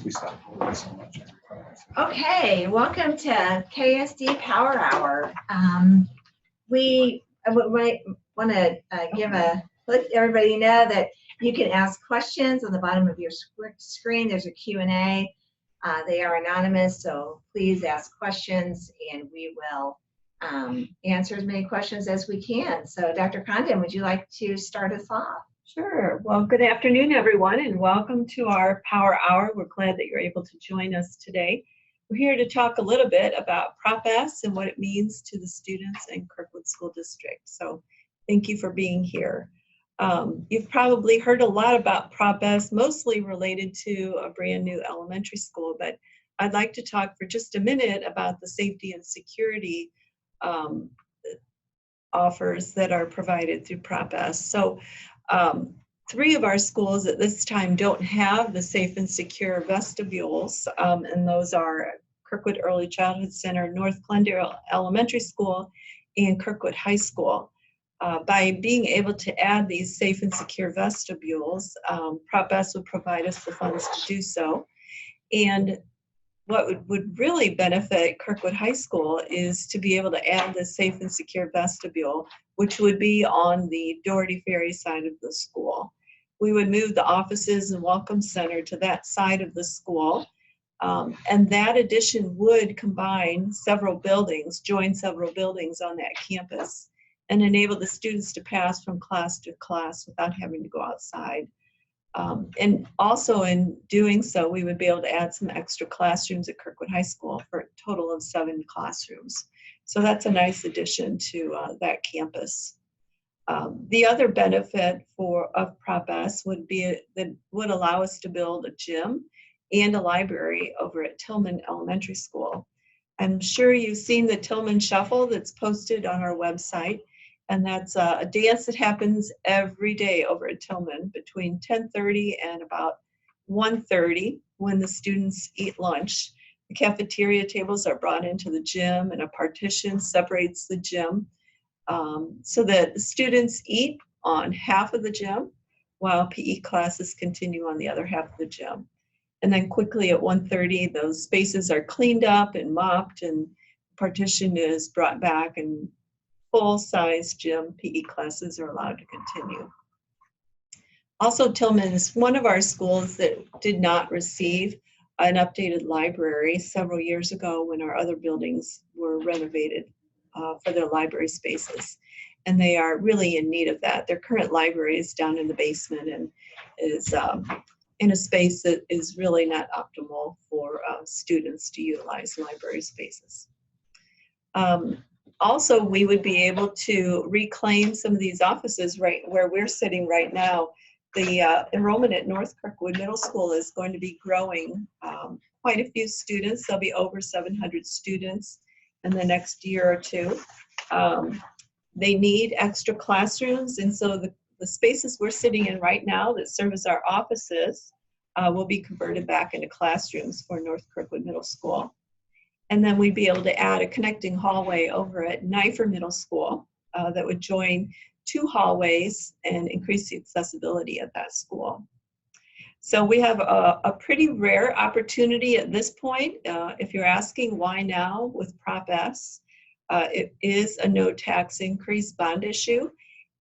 We stop holding so much. Okay, welcome to KSD Power Hour. We might want to let everybody know that you can ask questions on the bottom of your screen. There's a Q&A. They are anonymous, so please ask questions and we will answer as many questions as we can. So Dr. Condon, would you like to start us off? Sure. Well, good afternoon, everyone, and welcome to our Power Hour. We're glad that you're able to join us today. We're here to talk a little bit about Prop S and what it means to the students in Kirkwood School District. So thank you for being here. You've probably heard a lot about Prop S, mostly related to a brand new elementary school, but I'd like to talk for just a minute about the safety and security offers that are provided through Prop S. So 3 of our schools at this time don't have the safe and secure vestibules, and those are Kirkwood Early Childhood Center, North Glendale Elementary School, and Kirkwood High School. By being able to add these safe and secure vestibules, Prop S would provide us the funds to do so. And what would really benefit Kirkwood High School is to be able to add the safe and secure vestibule, which would be on the Doherty Ferry side of the school. We would move the offices and welcome center to that side of the school. And that addition would combine several buildings, join several buildings on that campus, and enable the students to pass from class to class without having to go outside. And also in doing so, we would be able to add some extra classrooms at Kirkwood High School for a total of 7 classrooms. So that's a nice addition to that campus. The other benefit of Prop S would be that would allow us to build a gym and a library over at Tillman Elementary School. I'm sure you've seen the Tillman Shuffle that's posted on our website. And that's a dance that happens every day over at Tillman between 10:30 and about 1:30 when the students eat lunch. The cafeteria tables are brought into the gym and a partition separates the gym so that the students eat on half of the gym while PE classes continue on the other half of the gym. And then quickly at 1:30, those spaces are cleaned up and mopped and the partition is brought back and full-size gym PE classes are allowed to continue. Also, Tillman is one of our schools that did not receive an updated library several years ago when our other buildings were renovated for their library spaces. And they are really in need of that. Their current library is down in the basement and is in a space that is really not optimal for students to utilize library spaces. Also, we would be able to reclaim some of these offices right where we're sitting right now. The enrollment at North Kirkwood Middle School is going to be growing quite a few students. There'll be over 700 students in the next year or two. They need extra classrooms, and so the spaces we're sitting in right now that serve as our offices will be converted back into classrooms for North Kirkwood Middle School. And then we'd be able to add a connecting hallway over at Knifer Middle School that would join 2 hallways and increase the accessibility at that school. So we have a pretty rare opportunity at this point. If you're asking why now with Prop S, it is a no tax increase bond issue.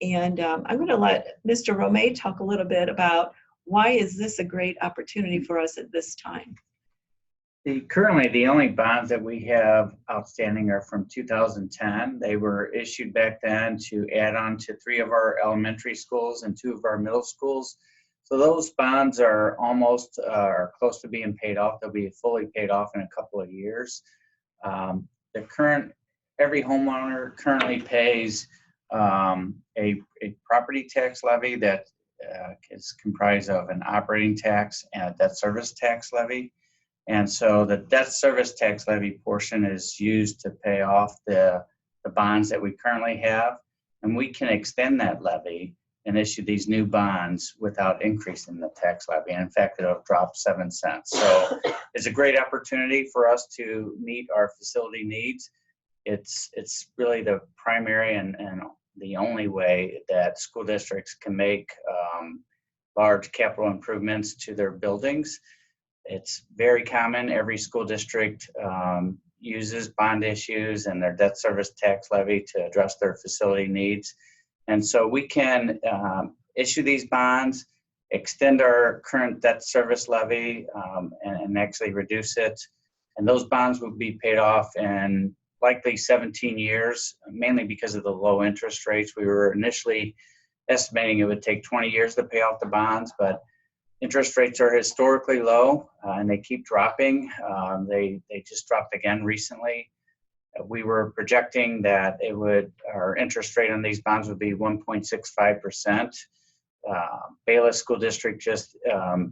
And I'm going to let Mr. Romay talk a little bit about why is this a great opportunity for us at this time. Currently, the only bonds that we have outstanding are from 2010. They were issued back then to add on to 3 of our elementary schools and 2 of our middle schools. So those bonds are almost close to being paid off. They'll be fully paid off in a couple of years. Every homeowner currently pays a property tax levy that is comprised of an operating tax and a debt service tax levy. And so the debt service tax levy portion is used to pay off the bonds that we currently have. And we can extend that levy and issue these new bonds without increasing the tax levy. And in fact, it'll drop 7 cents. So it's a great opportunity for us to meet our facility needs. It's really the primary and the only way that school districts can make large capital improvements to their buildings. It's very common. Every school district uses bond issues and their debt service tax levy to address their facility needs. And so we can issue these bonds, extend our current debt service levy, and actually reduce it. And those bonds will be paid off in likely 17 years, mainly because of the low interest rates. We were initially estimating it would take 20 years to pay off the bonds, but interest rates are historically low and they keep dropping. They just dropped again recently. We were projecting that our interest rate on these bonds would be 1.65%. Bayless School District just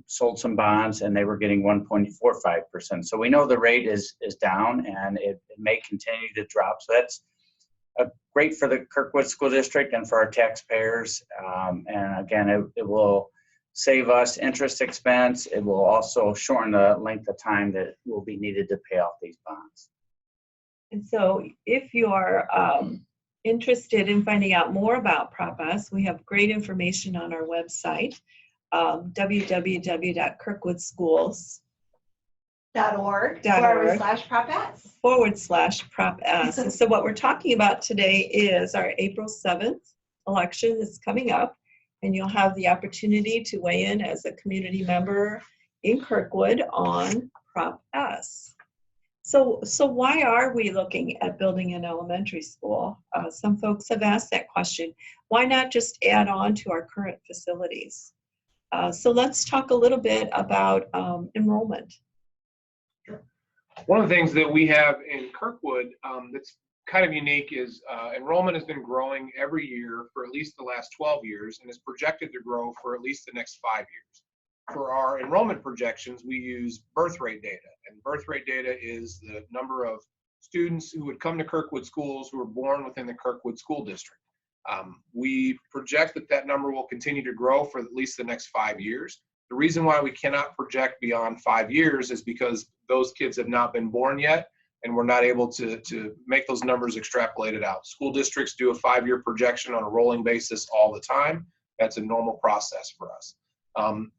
sold some bonds and they were getting 1.45%. So we know the rate is down and it may continue to drop. So that's great for the Kirkwood School District and for our taxpayers. And again, it will save us interest expense. It will also shorten the length of time that will be needed to pay off these bonds. And so if you are interested in finding out more about Prop S, we have great information on our website, www.kirkwoodsschools.org/Prop S. And so what we're talking about today is our April 7th election that's coming up, and you'll have the opportunity to weigh in as a community member in Kirkwood on Prop S. So why are we looking at building an elementary school? Some folks have asked that question. Why not just add on to our current facilities? So let's talk a little bit about enrollment. One of the things that we have in Kirkwood that's kind of unique is enrollment has been growing every year for at least the last 12 years and is projected to grow for at least the next 5 years. For our enrollment projections, we use birth rate data, and birth rate data is the number of students who would come to Kirkwood schools who were born within the Kirkwood School District. We project that number will continue to grow for at least the next 5 years. The reason why we cannot project beyond 5 years is because those kids have not been born yet, and we're not able to make those numbers extrapolated out. School districts do a 5-year projection on a rolling basis all the time. That's a normal process for us.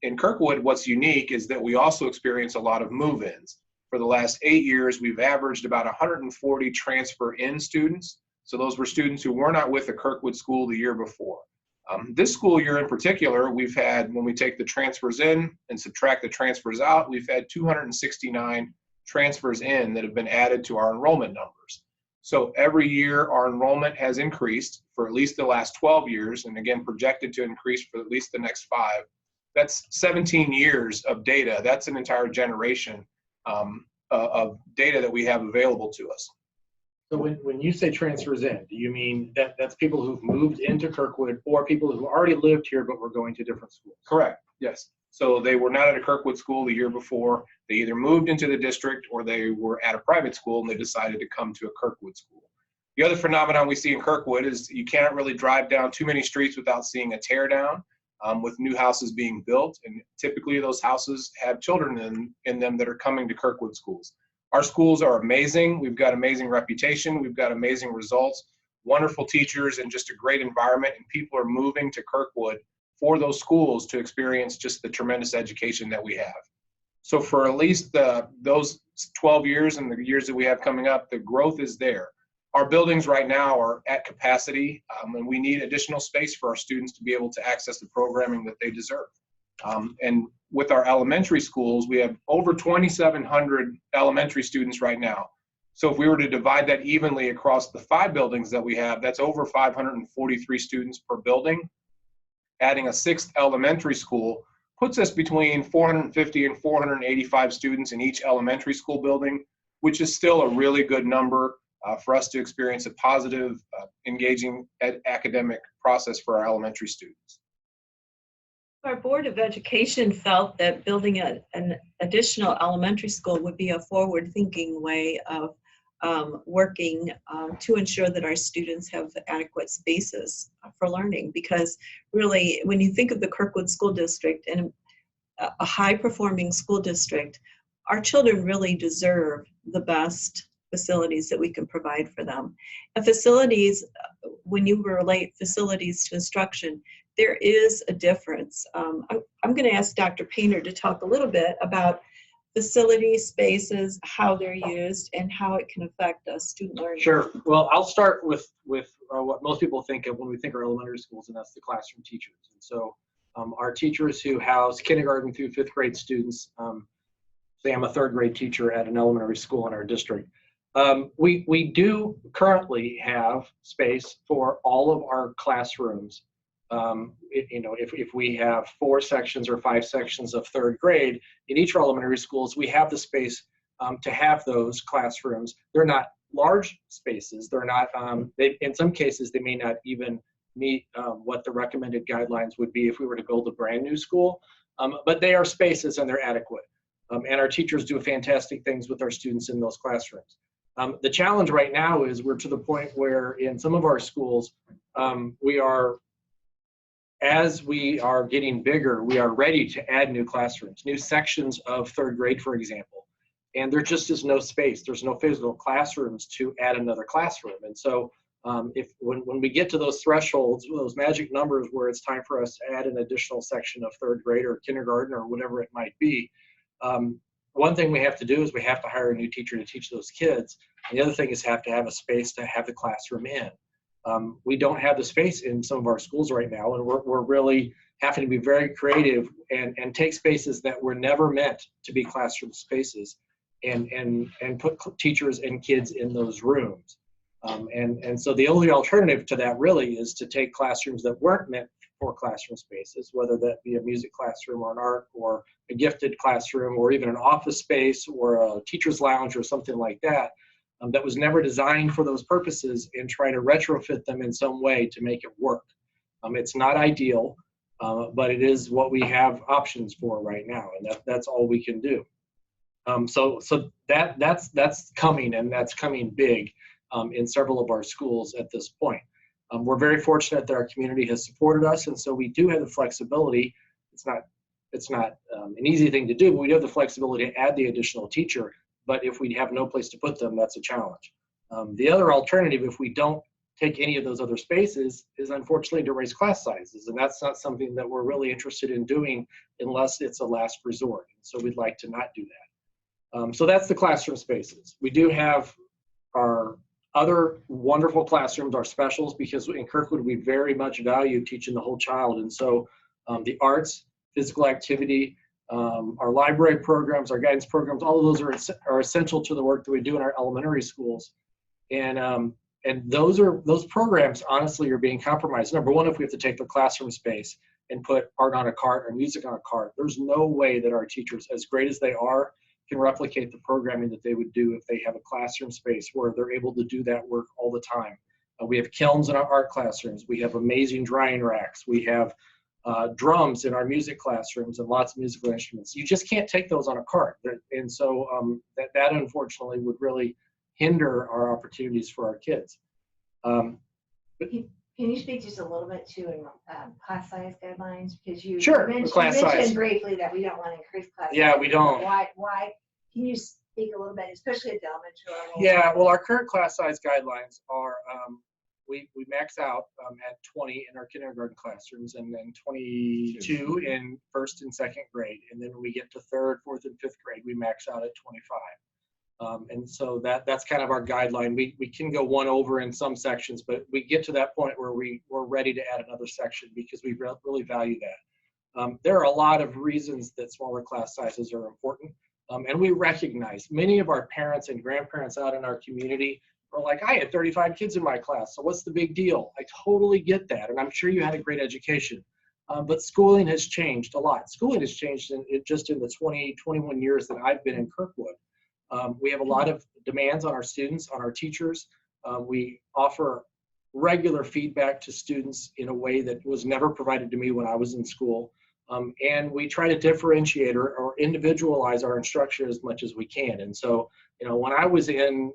In Kirkwood, what's unique is that we also experience a lot of move-ins. For the last 8 years, we've averaged about 140 transfer-in students. So those were students who were not with a Kirkwood school the year before. This school year in particular, we've had, when we take the transfers in and subtract the transfers out, we've had 269 transfers in that have been added to our enrollment numbers. So every year our enrollment has increased for at least the last 12 years, and again projected to increase for at least the next 5. That's 17 years of data. That's an entire generation of data that we have available to us. So when you say transfers in, do you mean that's people who've moved into Kirkwood or people who already lived here but were going to different schools? Correct, yes. So they were not at a Kirkwood school the year before. They either moved into the district or they were at a private school and they decided to come to a Kirkwood school. The other phenomenon we see in Kirkwood is you can't really drive down too many streets without seeing a tear down. With new houses being built, and typically those houses have children in them that are coming to Kirkwood schools. Our schools are amazing. We've got amazing reputation. We've got amazing results, wonderful teachers, and just a great environment, and people are moving to Kirkwood for those schools to experience just the tremendous education that we have. So for at least those 12 years and the years that we have coming up, the growth is there. Our buildings right now are at capacity, and we need additional space for our students to be able to access the programming that they deserve. And with our elementary schools, we have over 2,700 elementary students right now. So if we were to divide that evenly across the 5 buildings that we have, that's over 543 students per building. Adding a 6th elementary school puts us between 450 and 485 students in each elementary school building, which is still a really good number for us to experience a positive, engaging academic process for our elementary students. Our Board of Education felt that building an additional elementary school would be a forward-thinking way of working to ensure that our students have adequate spaces for learning. Because really, when you think of the Kirkwood School District and a high-performing school district, our children really deserve the best facilities that we can provide for them. And facilities, when you relate facilities to instruction, there is a difference. I'm going to ask Dr. Painter to talk a little bit about facilities, spaces, how they're used, and how it can affect student learning. Sure. Well, I'll start with what most people think of when we think of elementary schools, and that's the classroom teachers. And so our teachers who house kindergarten through 5th grade students, say I'm a 3rd grade teacher at an elementary school in our district. We do currently have space for all of our classrooms. If we have 4 sections or 5 sections of 3rd grade in each of our elementary schools, we have the space to have those classrooms. They're not large spaces. They're not, in some cases, they may not even meet what the recommended guidelines would be if we were to build a brand new school, but they are spaces and they're adequate. And our teachers do fantastic things with our students in those classrooms. The challenge right now is we're to the point where in some of our schools, as we are getting bigger, we are ready to add new classrooms, new sections of 3rd grade, for example. And there just is no space. There's no physical classrooms to add another classroom. And so when we get to those thresholds, those magic numbers where it's time for us to add an additional section of 3rd grade or kindergarten or whatever it might be, one thing we have to do is we have to hire a new teacher to teach those kids. And the other thing is have to have a space to have the classroom in. We don't have the space in some of our schools right now, and we're really having to be very creative and take spaces that were never meant to be classroom spaces and put teachers and kids in those rooms. And so the only alternative to that really is to take classrooms that weren't meant for classroom spaces, whether that be a music classroom or an art or a gifted classroom or even an office space or a teacher's lounge or something like that, that was never designed for those purposes, and try to retrofit them in some way to make it work. It's not ideal, but it is what we have options for right now, and that's all we can do. So that's coming, and that's coming big in several of our schools at this point. We're very fortunate that our community has supported us, and so we do have the flexibility. It's not an easy thing to do, but we do have the flexibility to add the additional teacher. But if we have no place to put them, that's a challenge. The other alternative, if we don't take any of those other spaces, is unfortunately to raise class sizes. And that's not something that we're really interested in doing unless it's a last resort. So we'd like to not do that. So that's the classroom spaces. We do have our other wonderful classrooms, our specials, because in Kirkwood, we very much value teaching the whole child. And so the arts, physical activity, our library programs, our guidance programs, all of those are essential to the work that we do in our elementary schools. And those programs honestly are being compromised. Number one, if we have to take the classroom space and put art on a cart or music on a cart, there's no way that our teachers, as great as they are, can replicate the programming that they would do if they have a classroom space where they're able to do that work all the time. We have kilns in our art classrooms. We have amazing drying racks. We have drums in our music classrooms and lots of musical instruments. You just can't take those on a cart. And so that unfortunately would really hinder our opportunities for our kids. Can you speak just a little bit to class size guidelines? Because you mentioned briefly that we don't want to increase class size. Yeah, we don't. Why? Can you speak a little bit, especially at the elementary level? Yeah, well, our current class size guidelines are we max out at 20 in our kindergarten classrooms, and then 22 in 1st and 2nd grade. And then when we get to 3rd, 4th, and 5th grade, we max out at 25. And so that's kind of our guideline. We can go one over in some sections, but we get to that point where we're ready to add another section because we really value that. There are a lot of reasons that smaller class sizes are important. And we recognize many of our parents and grandparents out in our community are like, I had 35 kids in my class, so what's the big deal? I totally get that, and I'm sure you had a great education. But schooling has changed a lot. Schooling has changed just in the 21 years that I've been in Kirkwood. We have a lot of demands on our students, on our teachers. We offer regular feedback to students in a way that was never provided to me when I was in school. And we try to differentiate or individualize our instruction as much as we can. And so, when I was in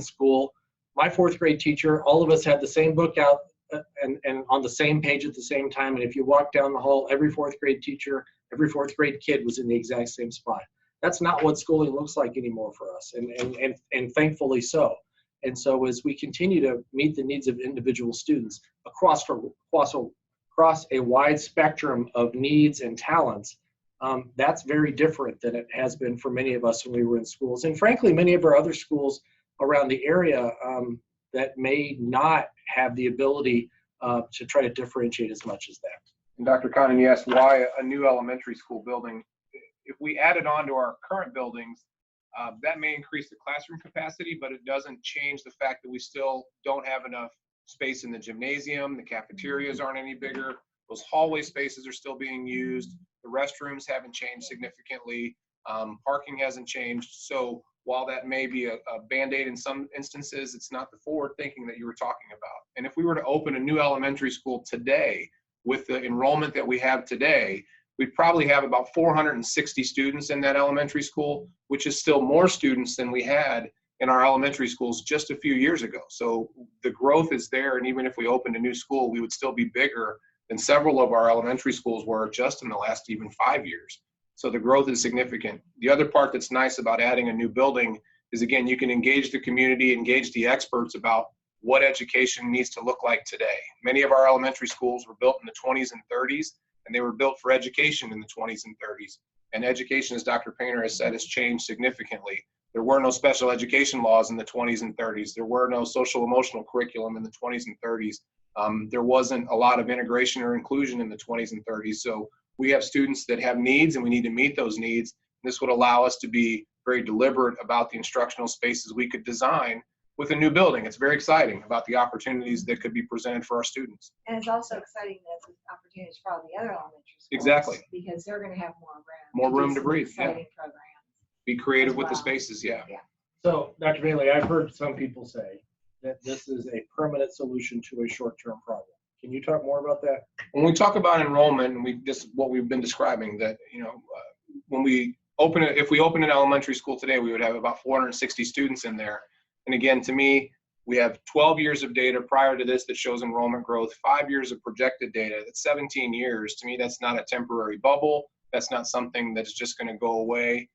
school, my 4th grade teacher, all of us had the same book out and on the same page at the same time. And if you walk down the hall, every 4th grade teacher, every 4th grade kid was in the exact same spot. That's not what schooling looks like anymore for us, and thankfully so. And so as we continue to meet the needs of individual students across a wide spectrum of needs and talents, That's very different than it has been for many of us when we were in schools. And frankly, many of our other schools around the area that may not have the ability to try to differentiate as much as that. And Dr. Conan, you asked why a new elementary school building. If we added on to our current buildings, that may increase the classroom capacity, but it doesn't change the fact that we still don't have enough space in the gymnasium. The cafeterias aren't any bigger. Those hallway spaces are still being used. The restrooms haven't changed significantly. Parking hasn't changed. So while that may be a Band-Aid in some instances, it's not the forward thinking that you were talking about. And if we were to open a new elementary school today with the enrollment that we have today, we'd probably have about 460 students in that elementary school, which is still more students than we had in our elementary schools just a few years ago. So the growth is there, and even if we opened a new school, we would still be bigger than several of our elementary schools were just in the last even 5 years. So the growth is significant. The other part that's nice about adding a new building is, again, you can engage the community, engage the experts about what education needs to look like today. Many of our elementary schools were built in the 20s and 30s, and they were built for education in the 20s and 30s. And education, as Dr. Painter has said, has changed significantly. There were no special education laws in the 20s and 30s. There were no social emotional curriculum in the 20s and 30s. There wasn't a lot of integration or inclusion in the 20s and 30s. So we have students that have needs, and we need to meet those needs. This would allow us to be very deliberate about the instructional spaces we could design with a new building. It's very exciting about the opportunities that could be presented for our students. And it's also exciting that there's opportunities for all the other elementary schools. Exactly. Because they're going to have more room. More room do to some breathe, yeah. exciting programs. Be creative As with the well. spaces, yeah. So, Dr. Bailey, I've heard some people say that this is a permanent solution to a short-term problem. Can you talk more about that? When we talk about enrollment, and what we've been describing, that when we open it, if we open an elementary school today, we would have about 460 students in there. And again, to me, we have 12 years of data prior to this that shows enrollment growth, 5 years of projected data. That's 17 years. To me, that's not a temporary bubble. That's not something that's just going to go away.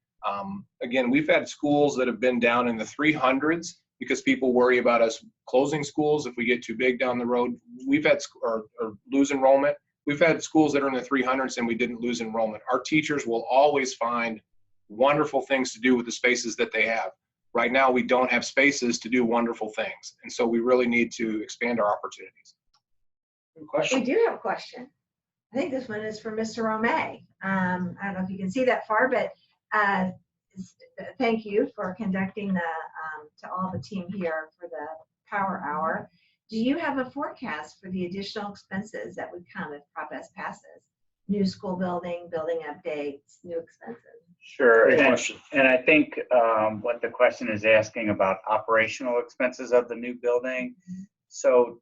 Again, we've had schools that have been down in the 300s because people worry about us closing schools if we get too big down the road. We've had or lose enrollment. We've had schools that are in the 300s and we didn't lose enrollment. Our teachers will always find wonderful things to do with the spaces that they have. Right now, we don't have spaces to do wonderful things. And so we really need to expand our opportunities. Good question. We do have a question. I think this one is for Mr. Romay. I don't know if you can see that far, but thank you for conducting to all the team here for the Power Hour. Do you have a forecast for the additional expenses that would come if Prop S passes? New school building, building updates, new expenses? Sure. Great question. And I think what the question is asking about operational expenses of the new building. So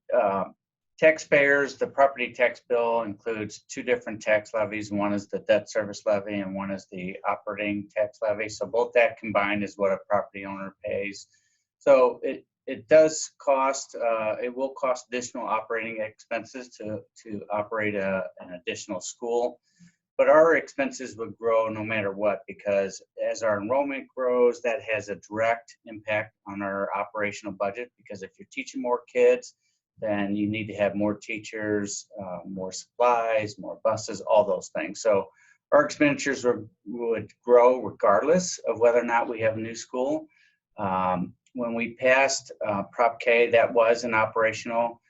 taxpayers, the property tax bill includes two different tax levies. One is the debt service levy and one is the operating tax levy. So both that combined is what a property owner pays. So it does cost, it will cost additional operating expenses to operate an additional school. But our expenses would grow no matter what, because as our enrollment grows, that has a direct impact on our operational budget, because if you're teaching more kids, then you need to have more teachers, more supplies, more buses, all those things. So our expenditures would grow regardless of whether or not we have a new school. When we passed Prop K, that was an operational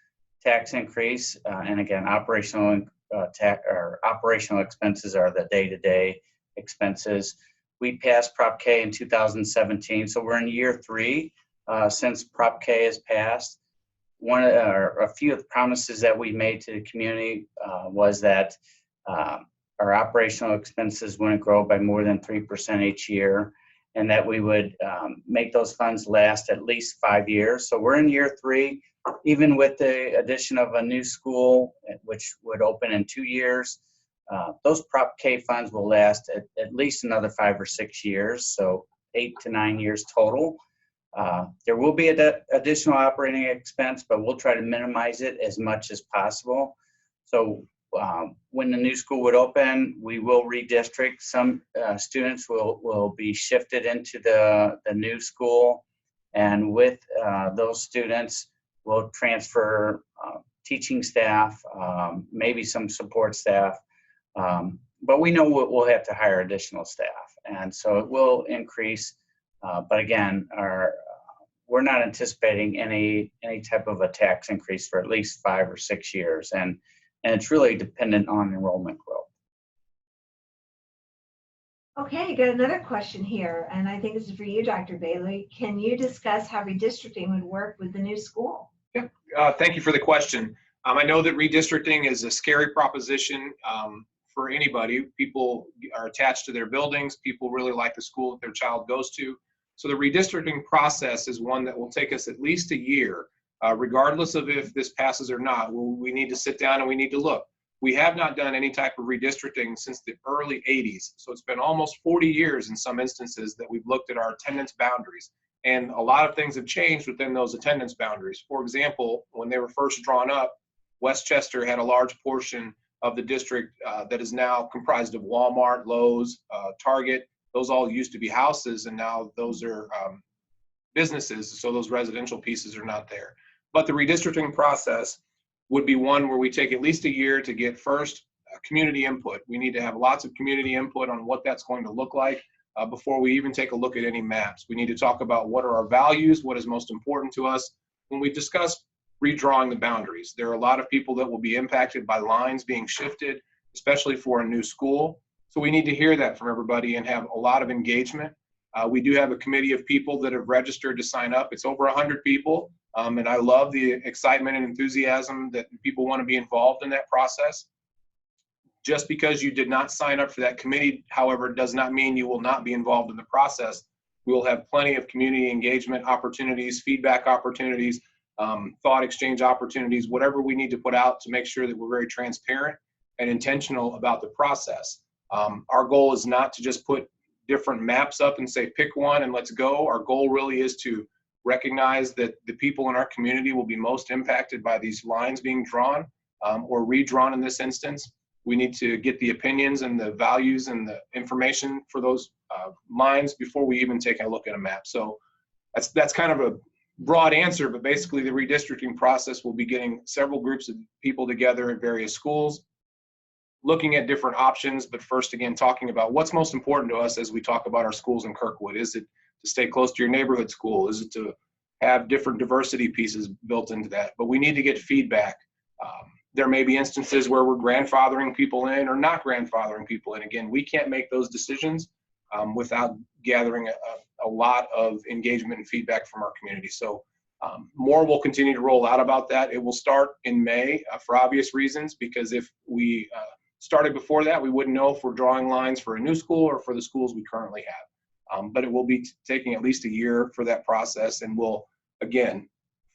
tax increase. And again, operational expenses are the day-to-day expenses. We passed Prop K in 2017, so we're in year 3 since Prop K has passed. A few of the promises that we made to the community was that our operational expenses wouldn't grow by more than 3% each year, and that we would make those funds last at least 5 years. So we're in year 3. Even with the addition of a new school, which would open in 2 years, those Prop K funds will last at least another 5 or 6 years, so 8 to 9 years total. There will be additional operating expense, but we'll try to minimize it as much as possible. So when the new school would open, we will redistrict. Some students will be shifted into the new school, and with those students, we'll transfer teaching staff, maybe some support staff. but we know we'll have to hire additional staff, and so it will increase. But again, we're not anticipating any type of a tax increase for at least 5 or 6 years, and it's really dependent on enrollment growth. Okay, got another question here, and I think this is for you, Dr. Bailey. Can you discuss how redistricting would work with the new school? Thank you for the question. I know that redistricting is a scary proposition for anybody. People are attached to their buildings. People really like the school that their child goes to. So the redistricting process is one that will take us at least a year, regardless of if this passes or not. We need to sit down and we need to look. We have not done any type of redistricting since the early 80s. So it's been almost 40 years in some instances that we've looked at our attendance boundaries. And a lot of things have changed within those attendance boundaries. For example, when they were first drawn up, Westchester had a large portion of the district that is now comprised of Walmart, Lowe's, Target. Those all used to be houses, and now those are businesses, so those residential pieces are not there. But the redistricting process would be one where we take at least a year to get first community input. We need to have lots of community input on what that's going to look like before we even take a look at any maps. We need to talk about what are our values, what is most important to us. When we discuss redrawing the boundaries, there are a lot of people that will be impacted by lines being shifted, especially for a new school. So we need to hear that from everybody and have a lot of engagement. We do have a committee of people that have registered to sign up. It's over 100 people, and I love the excitement and enthusiasm that people want to be involved in that process. Just because you did not sign up for that committee, however, does not mean you will not be involved in the process. We will have plenty of community engagement opportunities, feedback opportunities, thought exchange opportunities, whatever we need to put out to make sure that we're very transparent and intentional about the process. Our goal is not to just put different maps up and say, pick one and let's go. Our goal really is to recognize that the people in our community will be most impacted by these lines being drawn or redrawn in this instance. We need to get the opinions and the values and the information for those lines before we even take a look at a map. So that's kind of a broad answer, but basically the redistricting process will be getting several groups of people together at various schools, looking at different options, but first, again, talking about what's most important to us as we talk about our schools in Kirkwood. Is it to stay close to your neighborhood school? Is it to have different diversity pieces built into that? But we need to get feedback. There may be instances where we're grandfathering people in or not grandfathering people in. Again, we can't make those decisions without gathering a lot of engagement and feedback from our community. So more will continue to roll out about that. It will start in May for obvious reasons, because if we started before that, we wouldn't know if we're drawing lines for a new school or for the schools we currently have. But it will be taking at least a year for that process, and we'll, again,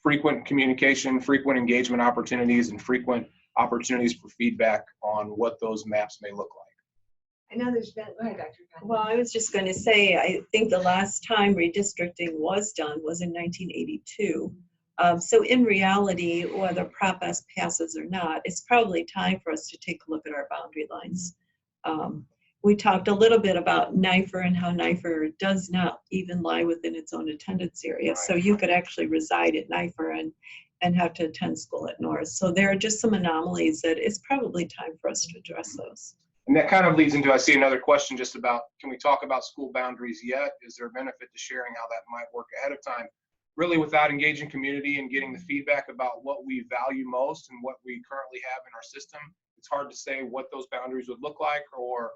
frequent communication, frequent engagement opportunities, and frequent opportunities for feedback on what those maps may look like. I know there's been, go ahead, Dr. Conley. Well, I was just going to say, I think the last time redistricting was done was in 1982. So in reality, whether Prop S passes or not, it's probably time for us to take a look at our boundary lines. We talked a little bit about NYFR and how NYFR does not even lie within its own attendance area. Right. So you could actually reside at NYFR and have to attend school at North. So there are just some anomalies that it's probably time for us to address those. And that kind of leads into, I see another question just about, can we talk about school boundaries yet? Is there a benefit to sharing how that might work ahead of time? Really, without engaging community and getting the feedback about what we value most and what we currently have in our system, it's hard to say what those boundaries would look like or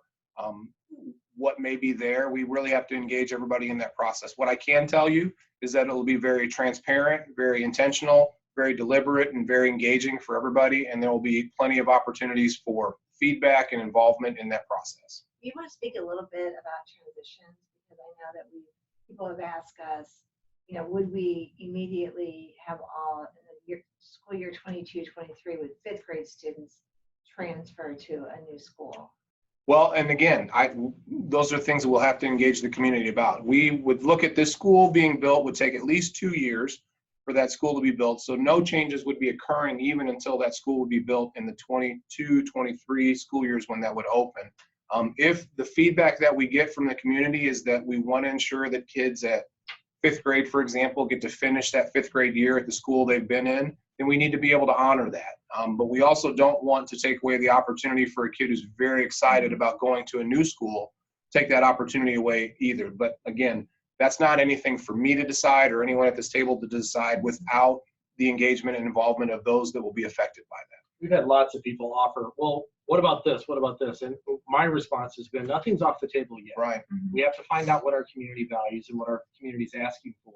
what may be there. We really have to engage everybody in that process. What I can tell you is that it'll be very transparent, very intentional, very deliberate, and very engaging for everybody, and there will be plenty of opportunities for feedback and involvement in that process. You want to speak a little bit about transitions, because I know that people have asked us, you know, would we immediately have all in the school year 22-23 with fifth grade students transfer to a new school? Well, and again, those are things that we'll have to engage the community about. We would look at this school being built would take at least 2 years for that school to be built. So no changes would be occurring even until that school would be built in the 22-23 school years when that would open. If the feedback that we get from the community is that we want to ensure that kids at fifth grade, for example, get to finish that fifth grade year at the school they've been in, then we need to be able to honor that. But we also don't want to take away the opportunity for a kid who's very excited about going to a new school, take that opportunity away either. But again, that's not anything for me to decide or anyone at this table to decide without the engagement and involvement of those that will be affected by that. We've had lots of people offer, well, what about this? What about this? And my response has been, nothing's off the table yet. Right. We have to find out what our community values and what our community is asking for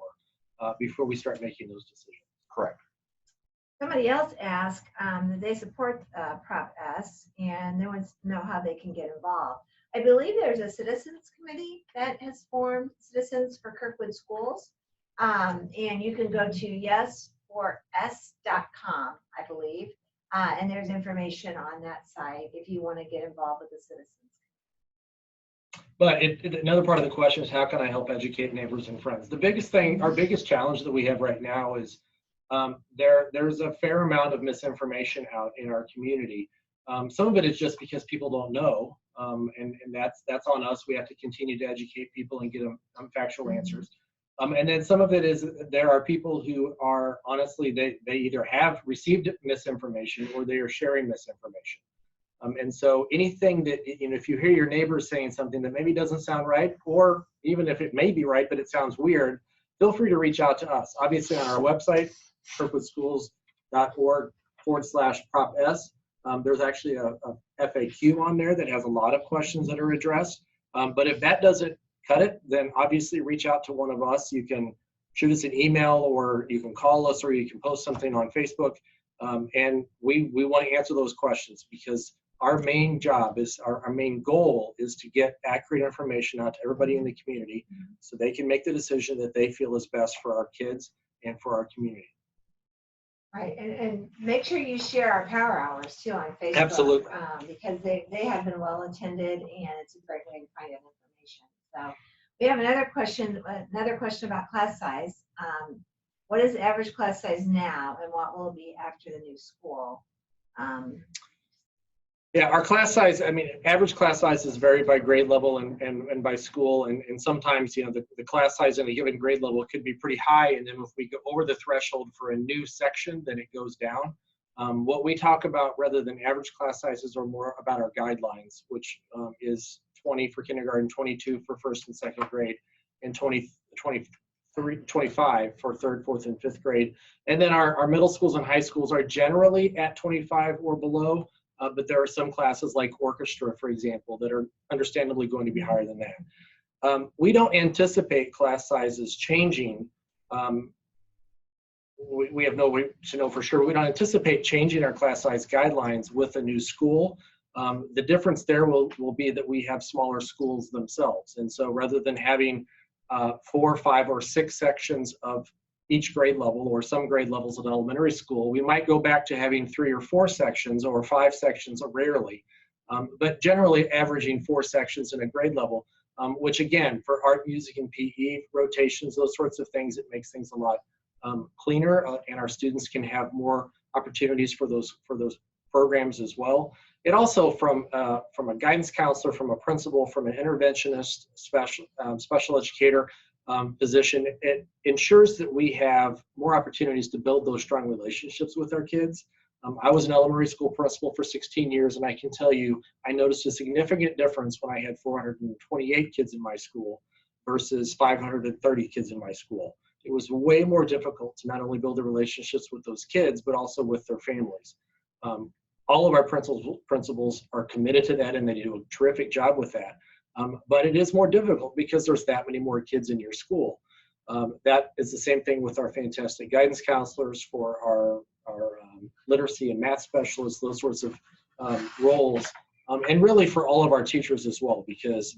before we start making those decisions. Correct. Somebody else asked that they support Prop S and they want to know how they can get involved. I believe there's a citizens committee that has formed, Citizens for Kirkwood Schools. And you can go to yes4s.com, I believe. And there's information on that site if you want to get involved with the citizens. But another part of the question is, how can I help educate neighbors and friends? The biggest thing, our biggest challenge that we have right now is there's a fair amount of misinformation out in our community. Some of it is just because people don't know, and that's on us. We have to continue to educate people and get them factual answers. And then some of it is there are people who are honestly, they either have received misinformation or they are sharing misinformation. And so anything that, if you hear your neighbors saying something that maybe doesn't sound right, or even if it may be right, but it sounds weird, feel free to reach out to us. Obviously on our website, kirkwoodschools.org/Prop-S, there's actually a FAQ on there that has a lot of questions that are addressed. But if that doesn't cut it, then obviously reach out to one of us. You can shoot us an email, or you can call us, or you can post something on Facebook. And we want to answer those questions, because our main job is, our main goal is to get accurate information out to everybody in the community so they can make the decision that they feel is best for our kids and for our community. Right, and make sure you share our power hours too on Facebook. Absolutely. Because they have been well attended, and it's a great way to find out information. So we have another question about class size. What is the average class size now, and what will it be after the new school? Yeah, our class size, I mean, average class sizes vary by grade level and by school. And sometimes, the class size in a given grade level could be pretty high. And then if we go over the threshold for a new section, then it goes down. What we talk about rather than average class sizes are more about our guidelines, which is 20 for kindergarten, 22 for first and second grade, and 25 for third, fourth, and fifth grade. And then our middle schools and high schools are generally at 25 or below. But there are some classes like orchestra, for example, that are understandably going to be higher than that. We don't anticipate class sizes changing. We have no way to know for sure. We don't anticipate changing our class size guidelines with a new school. The difference there will be that we have smaller schools themselves. And so rather than having 4, 5, or 6 sections of each grade level, or some grade levels of elementary school, we might go back to having 3 or 4 sections or 5 sections, rarely, but generally averaging 4 sections in a grade level, which again, for art, music, and PE, rotations, those sorts of things, it makes things a lot cleaner, and our students can have more opportunities for those programs as well. It also, from a guidance counselor, from a principal, from an interventionist, special educator, position, it ensures that we have more opportunities to build those strong relationships with our kids. I was an elementary school principal for 16 years, and I can tell you, I noticed a significant difference when I had 428 kids in my school versus 530 kids in my school. It was way more difficult to not only build the relationships with those kids, but also with their families. All of our principals are committed to that, and they do a terrific job with that. But it is more difficult because there's that many more kids in your school. That is the same thing with our fantastic guidance counselors, for our literacy and math specialists, those sorts of roles, and really for all of our teachers as well, because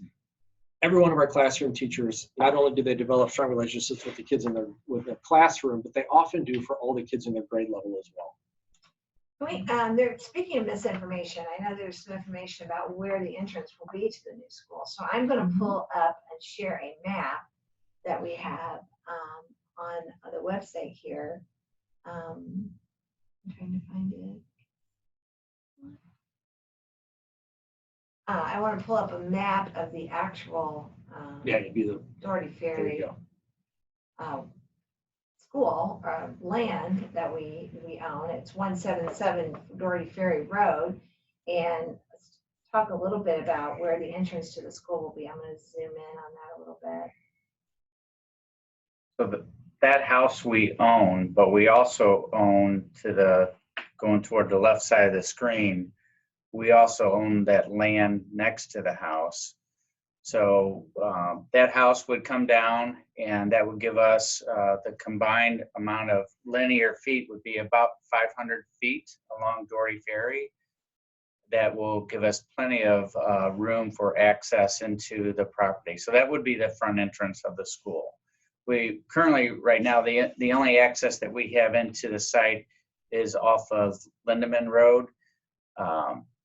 every one of our classroom teachers, not only do they develop strong relationships with the kids in their classroom, but they often do for all the kids in their grade level as well. They're speaking of misinformation. I know there's some information about where the entrance will be to the new school. So I'm going to pull up and share a map that we have on the website here. I'm trying to find it. I want to pull up a map of the actual Yeah, you'd be the Doherty there Ferry you go. school, land that we own. It's 177 Doherty Ferry Road. And let's talk a little bit about where the entrance to the school will be. I'm going to zoom in on that a little bit. So that house we own, but we also own going toward the left side of the screen, we also own that land next to the house. So that house would come down, and that would give us the combined amount of linear feet would be about 500 feet along Doherty Ferry. That will give us plenty of room for access into the property. So that would be the front entrance of the school. We currently, right now, the only access that we have into the site is off of Lindeman Road.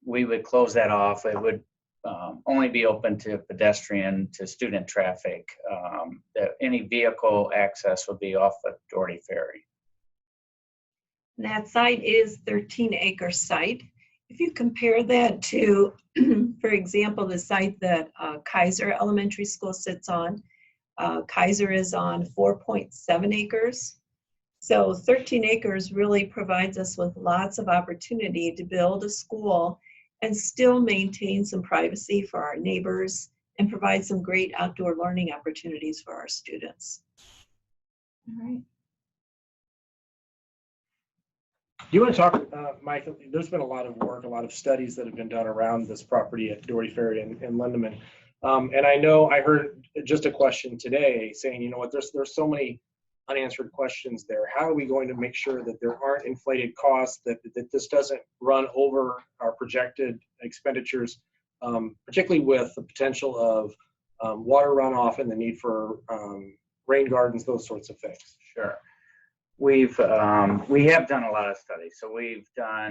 We would close that off. It would only be open to pedestrian, to student traffic. Any vehicle access would be off of Doherty Ferry. That site is 13-acre site. If you compare that to, for example, the site that Kaiser Elementary School sits on, Kaiser is on 4.7 acres. So 13 acres really provides us with lots of opportunity to build a school and still maintain some privacy for our neighbors and provide some great outdoor learning opportunities for our students. All right. Do you want to talk, Mike, there's been a lot of work, a lot of studies that have been done around this property at Doherty Ferry and Lindeman. And I know I heard just a question today saying, you know what, there's so many unanswered questions there. How are we going to make sure that there aren't inflated costs, that this doesn't run over our projected expenditures, particularly with the potential of water runoff and the need for rain gardens, those sorts of things? Sure. We have done a lot of studies. So we've had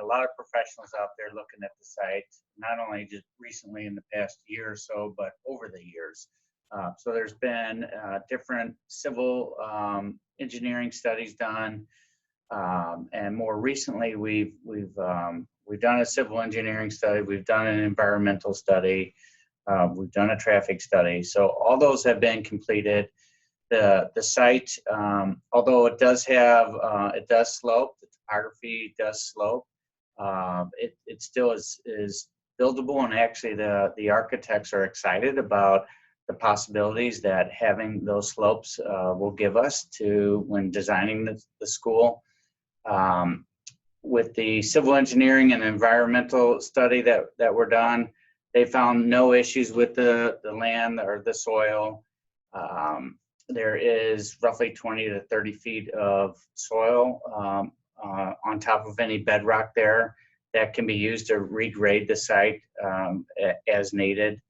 a lot of professionals out there looking at the site, not only just recently in the past year or so, but over the years. So there's been different civil engineering studies done, and more recently we've done a civil engineering study, we've done an environmental study, we've done a traffic study. So all those have been completed. The site, although it does slope, the topography does slope, it still is buildable, and actually the architects are excited about the possibilities that having those slopes will give us to when designing the school. With the civil engineering and environmental study that were done, they found no issues with the land or the soil. There is roughly 20 to 30 feet of soil on top of any bedrock there that can be used to regrade the site as needed.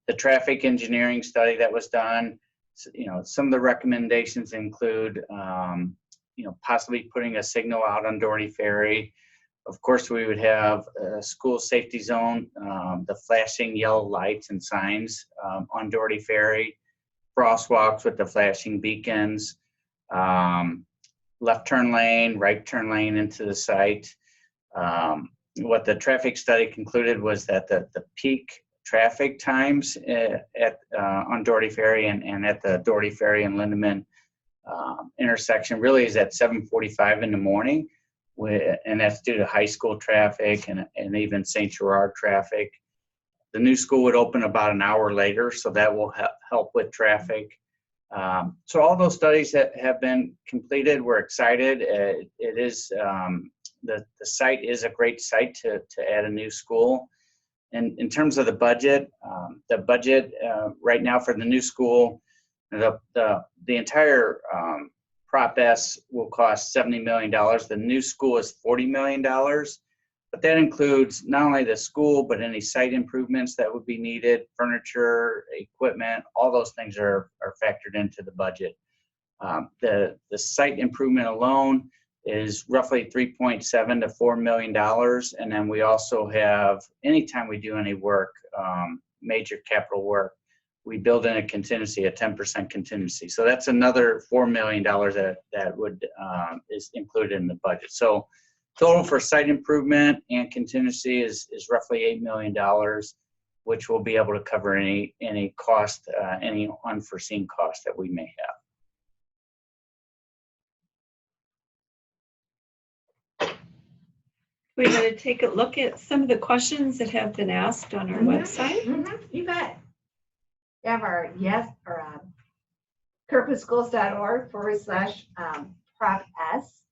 The traffic engineering study that was done, some of the recommendations include, possibly putting a signal out on Doherty Ferry. Of course, we would have a school safety zone, the flashing yellow lights and signs on Doherty Ferry, crosswalks with the flashing beacons, left turn lane, right turn lane into the site. What the traffic study concluded was that the peak traffic times on Doherty Ferry and at the Doherty Ferry and Lindeman intersection really is at 7:45 in the morning, and that's due to high school traffic and even St. Gerard traffic. The new school would open about an hour later, so that will help with traffic. So all those studies that have been completed, we're excited. It is the site is a great site to add a new school. And in terms of the budget right now for the new school, the entire Prop S will cost $70 million. The new school is $40 million. But that includes not only the school, but any site improvements that would be needed, furniture, equipment, all those things are factored into the budget. The site improvement alone is roughly $3.7 to $4 million. And then we also have, anytime we do any work, major capital work, we build in a contingency, a 10% contingency. So that's another $4 million that would is included in the budget. So total for site improvement and contingency is roughly $8 million, which will be able to cover any cost, any unforeseen cost that we may have. We're going to take a look at some of the questions that have been asked on our website. You bet. We have our kirkwoodschools.org/prop-s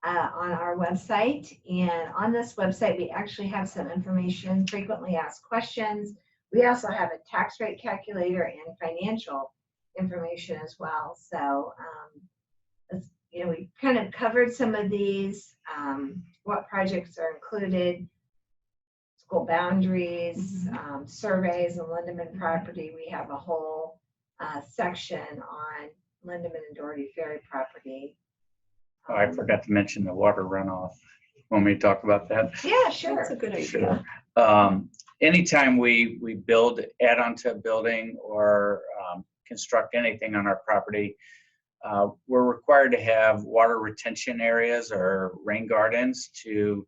on our website. And on this website, we actually have some information, frequently asked questions. We also have a tax rate calculator and financial information as well. So, we kind of covered some of these, what projects are included, school boundaries, surveys of Lindeman property. We have a whole section on Lindeman and Doherty Ferry property. Oh, I forgot to mention the water runoff. Want me to talk about that? Yeah, sure. That's a good idea. Sure. Anytime we add onto a building or construct anything on our property, we're required to have water retention areas or rain gardens to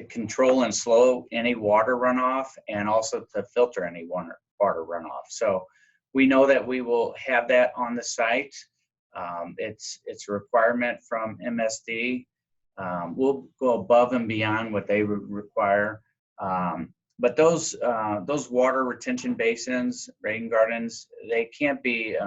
control and slow any water runoff, and also to filter any water runoff. So we know that we will have that on the site. It's a requirement from MSD. We'll go above and beyond what they require. But those water retention basins, rain gardens, they can't be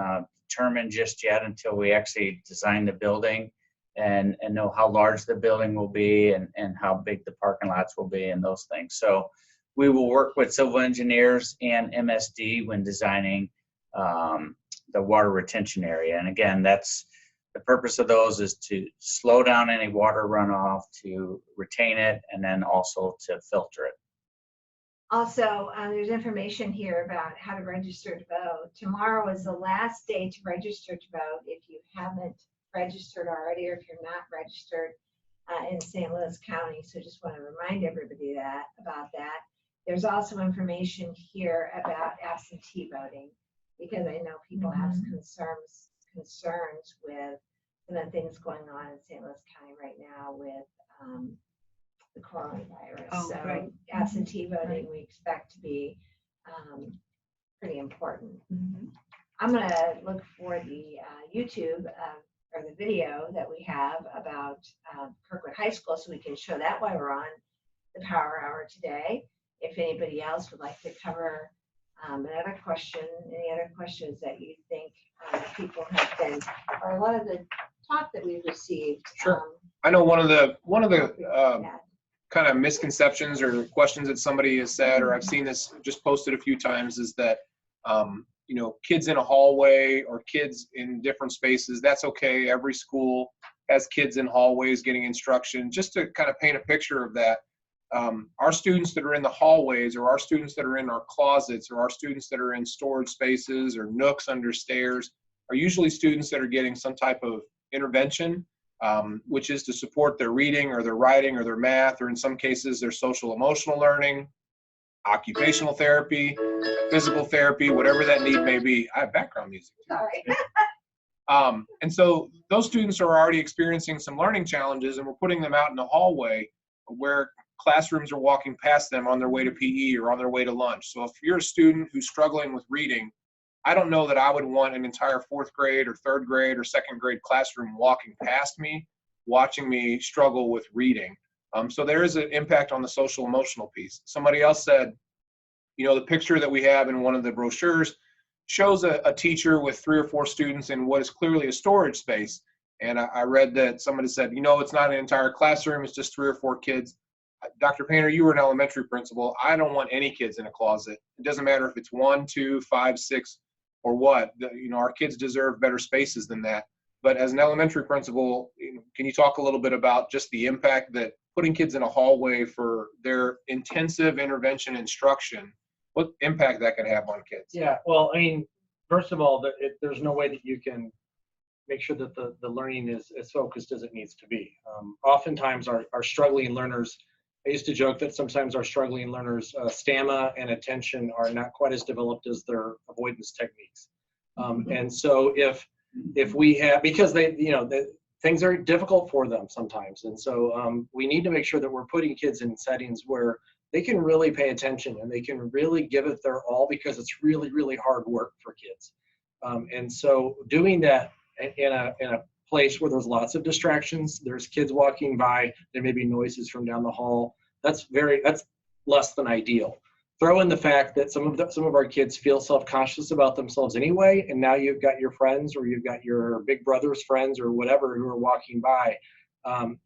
determined just yet until we actually design the building and know how large the building will be and how big the parking lots will be and those things. So we will work with civil engineers and MSD when designing the water retention area. And again, that's the purpose of those, is to slow down any water runoff, to retain it, and then also to filter it. Also, there's information here about how to register to vote. Tomorrow is the last day to register to vote if you haven't registered already, or if you're not registered in St. Louis County. So just want to remind everybody about that. There's also information here about absentee voting, because I know people have concerns with some of the things going on in St. Louis County right now with the coronavirus. Oh, so right. Absentee voting, we expect to be pretty important. Mm-hmm. I'm going to look for the YouTube or the video that we have about Kirkwood High School, so we can show that while we're on the Power Hour today. If anybody else would like to cover another question, any other questions that you think people have been, or a lot of the talk that we've received. Sure. I know one of the kind of misconceptions or questions that somebody has said, or I've seen this just posted a few times, is that kids in a hallway or kids in different spaces, that's okay. Every school has kids in hallways getting instruction. Just to kind of paint a picture of that, our students that are in the hallways, or our students that are in our closets, or our students that are in storage spaces or nooks under stairs, are usually students that are getting some type of intervention, which is to support their reading or their writing or their math, or in some cases their social emotional learning, occupational therapy, physical therapy, whatever that need may be. I have background music. Sorry. And so those students are already experiencing some learning challenges, and we're putting them out in the hallway where classrooms are walking past them on their way to PE or on their way to lunch. So if you're a student who's struggling with reading, I don't know that I would want an entire fourth grade or third grade or second grade classroom walking past me, watching me struggle with reading. So there is an impact on the social emotional piece. Somebody else said, the picture that we have in one of the brochures shows a teacher with 3 or 4 students in what is clearly a storage space. And I read that somebody said, it's not an entire classroom, it's just 3 or 4 kids. Dr. Painter, you were an elementary principal. I don't want any kids in a closet. It doesn't matter if it's 1, 2, 5, 6, or what. Our kids deserve better spaces than that. But as an elementary principal, can you talk a little bit about just the impact that putting kids in a hallway for their intensive intervention instruction, what impact that can have on kids? Yeah, well, first of all, there's no way that you can make sure that the learning is as focused as it needs to be. Oftentimes our struggling learners, I used to joke that sometimes our struggling learners' stamina and attention are not quite as developed as their avoidance techniques. And so if we have, because things are difficult for them sometimes. And so we need to make sure that we're putting kids in settings where they can really pay attention and they can really give it their all, because it's really, really hard work for kids. And so doing that in a place where there's lots of distractions. There's kids walking by. There may be noises from down the hall. That's less than ideal. Throw in the fact that some of our kids feel self-conscious about themselves anyway, and now you've got your friends or you've got your big brother's friends or whatever who are walking by.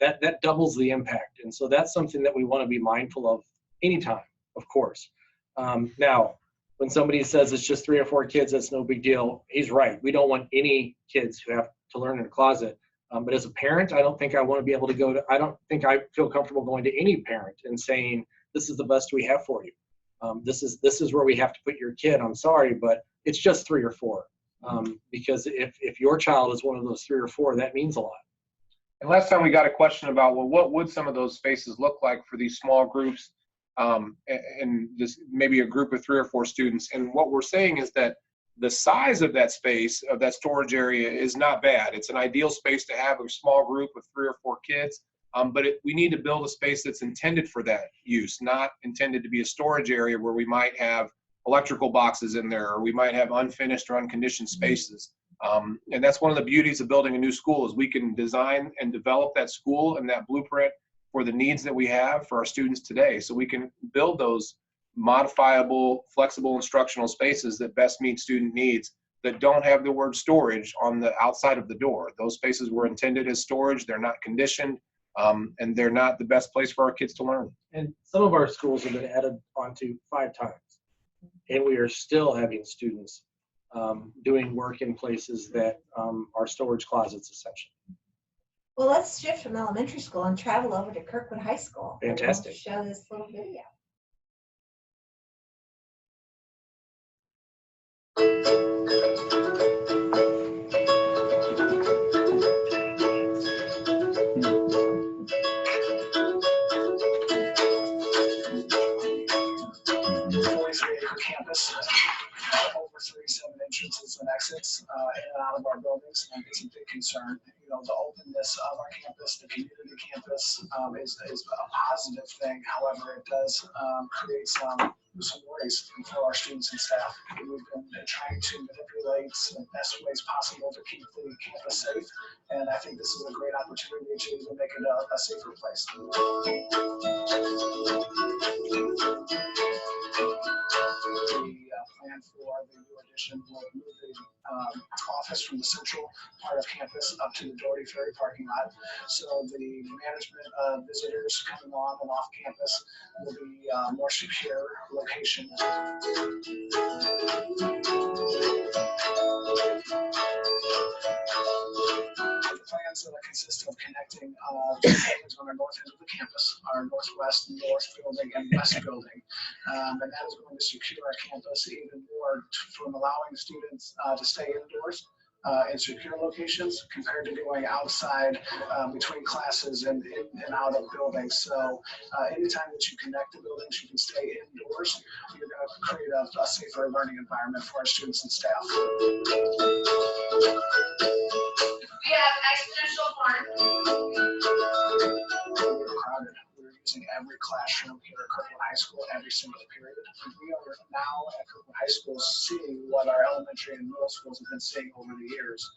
That doubles the impact, and so that's something that we want to be mindful of anytime, of course. Now, when somebody says it's just 3 or 4 kids, that's no big deal. He's right. We don't want any kids who have to learn in a closet. But as a parent, I don't think I want to be able to go to. I don't think I feel comfortable going to any parent and saying this is the best we have for you. This is where we have to put your kid. I'm sorry, but it's just 3 or 4. Because if your child is one of those 3 or 4, that means a lot. And last time we got a question about, well, what would some of those spaces look like for these small groups, and this maybe a group of 3 or 4 students? And what we're saying is that the size of that space, of that storage area, is not bad. It's an ideal space to have a small group of 3 or 4 kids, but we need to build a space that's intended for that use, not intended to be a storage area where we might have electrical boxes in there, or we might have unfinished or unconditioned spaces. And that's one of the beauties of building a new school, is we can design and develop that school and that blueprint for the needs that we have for our students today. So we can build those modifiable, flexible instructional spaces that best meet student needs, that don't have the word storage on the outside of the door. Those spaces were intended as storage. They're not conditioned, and they're not the best place for our kids to learn. And some of our schools have been added onto 5 times, and we are still having students doing work in places that are storage closets, essentially. Well, let's shift from elementary school and travel over to Kirkwood High School. Fantastic. Show this little video. Campus, over 37 entrances and exits in and out of our buildings, and it's a big concern. You know, the openness of our campus, the community campus, is a positive thing. However, it does create some worries for our students and staff. We've been trying to manipulate the best ways possible to keep the campus safe, and I think this is a great opportunity to make it a safer place. The plan for the new addition will move the office from the central part of campus up to the Doherty Ferry parking lot. So the management of visitors coming on and off campus will be a more secure location. The plans consist of connecting buildings on the north end of the campus, our northwest, north building, and west building. And that is going to secure our campus even more from allowing students to stay indoors in secure locations compared to going outside between classes and in and out of buildings. So anytime that you connect the buildings, you can stay indoors. You're going to create a safer learning environment for our students and staff. We have exponential farm. We're crowded. We're using every classroom here at Kirkwood High School every single period. We are now at Kirkwood High School seeing what our elementary and middle schools have been seeing over the years.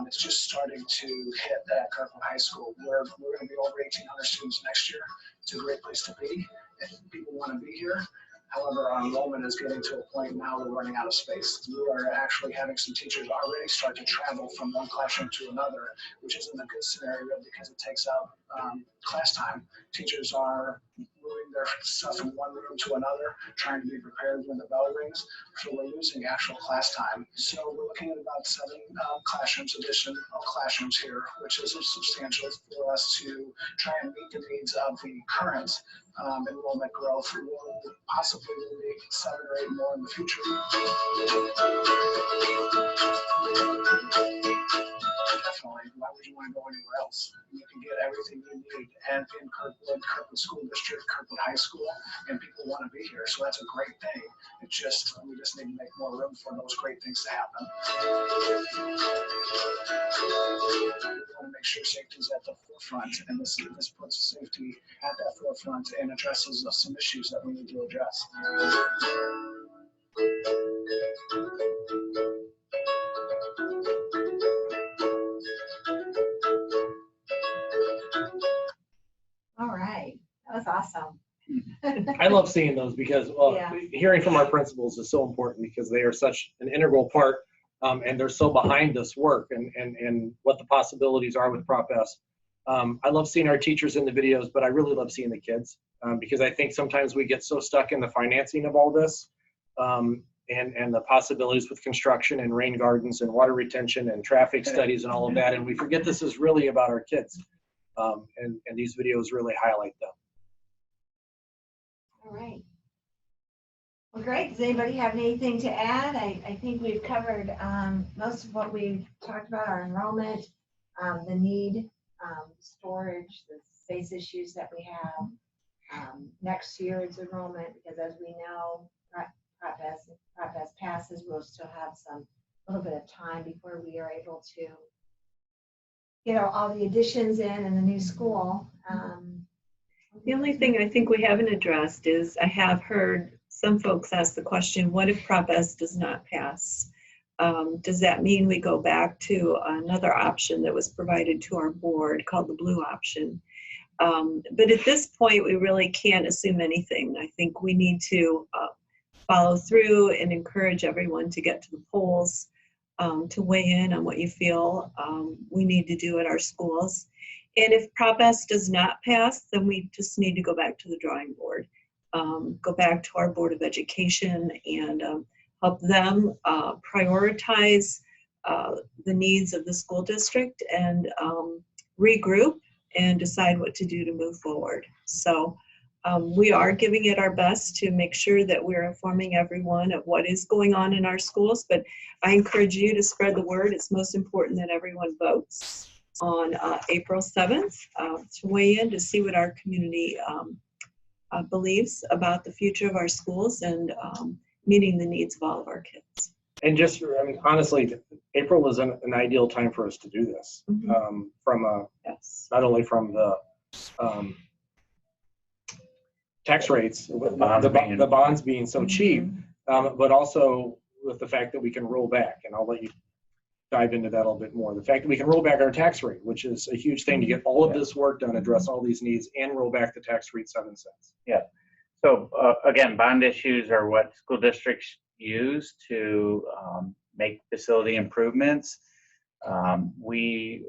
It's just starting to hit at Kirkwood High School. We're going to be over 1,800 students next year. It's a great place to be. If people want to be here. However, our enrollment is getting to a point now we're running out of space. We are actually having some teachers already start to travel from one classroom to another, which isn't a good scenario because it takes out class time. Teachers are moving their stuff from one room to another, trying to be prepared when the bell rings. So we're losing actual class time. So we're looking at about 7 classrooms, addition of classrooms here, which is substantial for us to try and meet the needs of the current enrollment growth. We'll possibly need 7 or 8 more in the future. Definitely. Why would you want to go anywhere else? You can get everything you need and in Kirkwood School District, Kirkwood High School, and people want to be here. So that's a great thing. We just need to make more room for those great things to happen. We want to make sure safety is at the forefront, and this puts safety at that forefront and addresses some issues that we need to address. awesome. I love seeing those because Yeah. hearing from our principals is so important because they are such an integral part and they're so behind this work and what the possibilities are with Prop S. I love seeing our teachers in the videos, but I really love seeing the kids because I think sometimes we get so stuck in the financing of all this and the possibilities with construction and rain gardens and water retention and traffic studies and all of that, and we forget this is really about our kids. And these videos really highlight them. All right. Well, great. Does anybody have anything to add? I think we've covered most of what we've talked about, our enrollment, the need, storage, the space issues that we have. Next year's enrollment, because as we know, Prop S passes, we'll still have a little bit of time before we are able to get all the additions in the new school. The only thing I think we haven't addressed is I have heard some folks ask the question, what if Prop S does not pass? Does that mean we go back to another option that was provided to our board called the blue option? But at this point, we really can't assume anything. I think we need to follow through and encourage everyone to get to the polls, to weigh in on what you feel we need to do at our schools. And if Prop S does not pass, then we just need to go back to the drawing board, go back to our Board of Education and help them prioritize the needs of the school district and regroup and decide what to do to move forward. So we are giving it our best to make sure that we're informing everyone of what is going on in our schools, but I encourage you to spread the word. It's most important that everyone votes on April 7th to weigh in to see what our community believes about the future of our schools and meeting the needs of all of our kids. And just, I mean, honestly, April is an ideal time for us to do this. From Yes. not only from the tax rates, the bonds being so cheap, but also with the fact that we can roll back, and I'll let you dive into that a little bit more. The fact that we can roll back our tax rate, which is a huge thing to get all of this work done, address all these needs, and roll back the tax rate 7 cents. Yeah. So again, bond issues are what school districts use to make facility improvements. The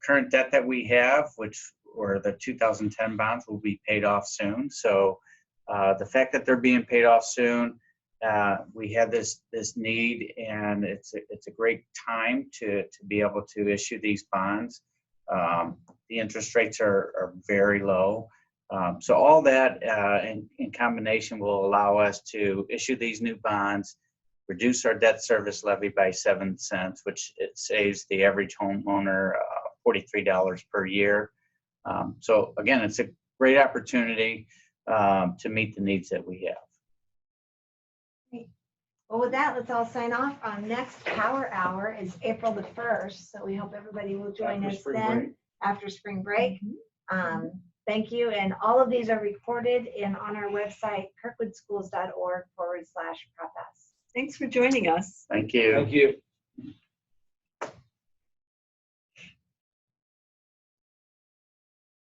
current debt that we have, which were the 2010 bonds, will be paid off soon. So the fact that they're being paid off soon, we have this need, and it's a great time to be able to issue these bonds. The interest rates are very low. So all that in combination will allow us to issue these new bonds, reduce our debt service levy by 7 cents, which it saves the average homeowner $43 per year. So again, it's a great opportunity to meet the needs that we have. Well, with that, let's all sign off. Next Power Hour is April the 1st, so we hope everybody will join us then after spring break. Thank you, and all of these are recorded and on our website, kirkwoodschools.org/PropS. Thanks for joining us. Thank you. Thank you.